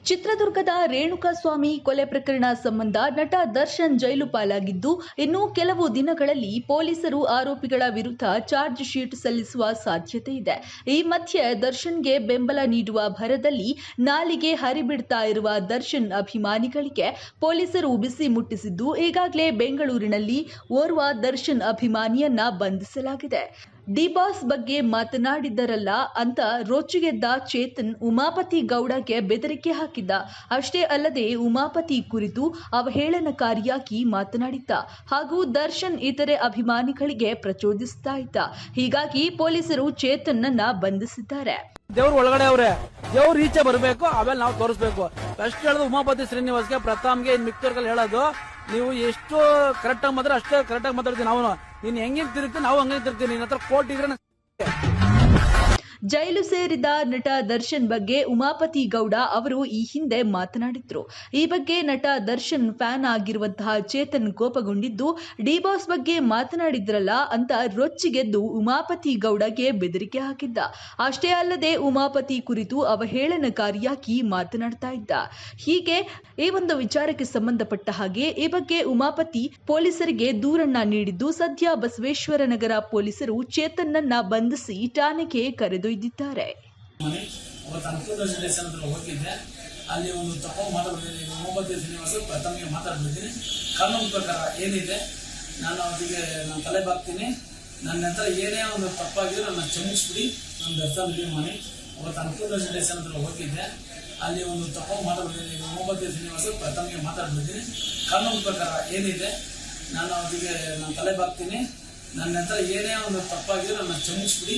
ಚಿತ್ರದುರ್ಗದ ರೇಣುಕಾಸ್ವಾಮಿ ಕೊಲೆ ಪ್ರಕರಣ ಸಂಬಂಧ ನಟ ದರ್ಶನ್ ಜೈಲು ಪಾಲಾಗಿದ್ದು, ಇನ್ನು ಕೆಲವು ದಿನಗಳಲ್ಲಿ ಪೊಲೀಸರು ಆರೋಪಿಗಳ ವಿರುದ್ಧ ಚಾರ್ಜ್ ಶೀಟ್ ಸಲ್ಲಿಸುವ ಸಾಧ್ಯತೆ ಇದೆ. ಈ ಮಧ್ಯೆ ದರ್ಶನ್ಗೆ ಬೆಂಬಲ ನೀಡುವ ಭರದಲ್ಲಿ ನಾಲಿಗೆ ಹರಿಬಿಡ್ತಾ ಇರುವ ದರ್ಶನ್ ಅಭಿಮಾನಿಗಳಿಗೆ ಪೊಲೀಸರು ಬಿಸಿ ಮುಟ್ಟಿಸಿದ್ದು, ಈಗಾಗಲೇ ಬೆಂಗಳೂರಿನಲ್ಲಿ ಓರ್ವ ದರ್ಶನ್ ಅಭಿಮಾನಿಯನ್ನ ಬಂಧಿಸಲಾಗಿದೆ. ಡಿ ಬಾಸ್ ಬಗ್ಗೆ ಮಾತನಾಡಿದ್ದರಲ್ಲ ಅಂತ ರೊಚ್ಚಿಗೆದ್ದ ಚೇತನ್ ಉಮಾಪತಿ ಗೌಡಗೆ ಬೆದರಿಕೆ ಹಾಕಿದ್ದ. ಅಷ್ಟೇ ಅಲ್ಲದೆ ಉಮಾಪತಿ ಕುರಿತು ಅವಹೇಳನಕಾರಿಯಾಗಿ ಮಾತನಾಡಿದ್ದ ಹಾಗೂ ದರ್ಶನ್ ಇತರೆ ಅಭಿಮಾನಿಗಳಿಗೆ ಪ್ರಚೋದಿಸ್ತಾ ಇದ್ದ. ಹೀಗಾಗಿ ಪೊಲೀಸರು ಚೇತನ್ನನ್ನ ಬಂಧಿಸಿದ್ದಾರೆ. ದೇವ್ರ ಒಳಗಡೆ ಅವ್ರೆ, ದೇವ್ರ ಈಚೆ ಬರಬೇಕು, ಆಮೇಲೆ ನಾವು ತೋರಿಸ್ಬೇಕು. ಫಸ್ಟ್ ಹೇಳೋದು ಉಮಾಪತಿ ಶ್ರೀನಿವಾಸ್ಗೆ, ಪ್ರತಾಮ್ಗೆ, ಇನ್ ಮಿಕ್ತರ್ಗಳು ಹೇಳೋದು, ನೀವು ಎಷ್ಟು ಕರೆಕ್ಟ್ ಆಗಿ ಮಾತ್ರ ಅಷ್ಟೇ ಕರೆಕ್ಟ್ ಆಗಿ ಮಾತಾಡ್ತೀನಿ. ನಾವು ನೀನ್ ಹೆಂಗೆ ತಿರುಗ್ತೀನಿ, ನಾವು ಹಂಗೆ ತಿರುಗ್ತೀನಿ. ನಿನ್ನ ಹತ್ರ ಕೋರ್ಟ್ ಇದ್ರೆ ಜೈಲು ಸೇರಿದ ನಟ ದರ್ಶನ್ ಬಗ್ಗೆ ಉಮಾಪತಿ ಗೌಡ ಅವರು ಈ ಹಿಂದೆ ಮಾತನಾಡಿದ್ರು. ಈ ಬಗ್ಗೆ ನಟ ದರ್ಶನ್ ಫ್ಯಾನ್ ಆಗಿರುವಂತಹ ಚೇತನ್ ಕೋಪಗೊಂಡಿದ್ದು, ಡಿ ಬಾಸ್ ಬಗ್ಗೆ ಮಾತನಾಡಿದ್ರಲ್ಲ ಅಂತ ರೊಚ್ಚಿಗೆದ್ದು ಉಮಾಪತಿ ಗೌಡಗೆ ಬೆದರಿಕೆ ಹಾಕಿದ್ದ. ಅಷ್ಟೇ ಅಲ್ಲದೆ ಉಮಾಪತಿ ಕುರಿತು ಅವಹೇಳನಕಾರಿಯಾಗಿ ಮಾತನಾಡ್ತಾ ಇದ್ದ. ಹೀಗೆ ಈ ಒಂದು ವಿಚಾರಕ್ಕೆ ಸಂಬಂಧಪಟ್ಟ ಹಾಗೆ ಈ ಬಗ್ಗೆ ಉಮಾಪತಿ ಪೊಲೀಸರಿಗೆ ದೂರನ್ನ ನೀಡಿದ್ದು, ಸದ್ಯ ಬಸವೇಶ್ವರ ನಗರ ಪೊಲೀಸರು ಚೇತನ್ನನ್ನ ಬಂಧಿಸಿ ಠಾಣೆಗೆ ಕರೆದೊಯ್ದಿದ್ದಾರೆ. ಹೋಗಿದ್ದೆ, ಅಲ್ಲಿ ಒಂದು ತಪ್ಪು ಮಾತಾಡ್ತೀನಿ. ಉಮಾಪತಿ ಶ್ರೀನಿವಾಸ ಪ್ರಥಮಿಗೆ ಮಾತಾಡ್ಬಿಡ್ತೀನಿ. ಕಾನೂನು ಪ್ರಕಾರ ಏನಿದೆ ನಾನು ಅವರಿಗೆ ನಾನು ತಲೆ ಬಾಗ್ತೀನಿ. ನನ್ನ ಹತ್ರ ಏನೇ ಒಂದು ತಪ್ಪಾಗಿದ್ರೆ ನನ್ನ ಕ್ಷಮಿಸ್ಬಿಡಿ, ನನ್ನ ದರ್ಶನ ರಿಲೀವ್ ಮಾಡಿ. ಅವತ್ತು ಅನುಕೂಲ ಸ್ಟೇಷನ್ ಹತ್ರ ಹೋಗಿದ್ದೆ, ಅಲ್ಲಿ ಒಂದು ತಪ್ಪು ಮಾತಾಡ್ಬಿಡ್ತೀನಿ. ಉಮಾಪತಿ ಶ್ರೀನಿವಾಸ ಪ್ರಥಮಿಗೆ ಮಾತಾಡ್ಬಿಡ್ತೀನಿ. ಕಾನೂನು ಪ್ರಕಾರ ಏನಿದೆ ನಾನು ಅವರಿಗೆ ನಾನು ತಲೆ ಬಾಗ್ತೀನಿ. ನನ್ನ ಹತ್ರ ಏನೇ ಒಂದು ತಪ್ಪಾಗಿದ್ರೆ ನನ್ನ ಕ್ಷಮಿಸ್ಬಿಡಿ.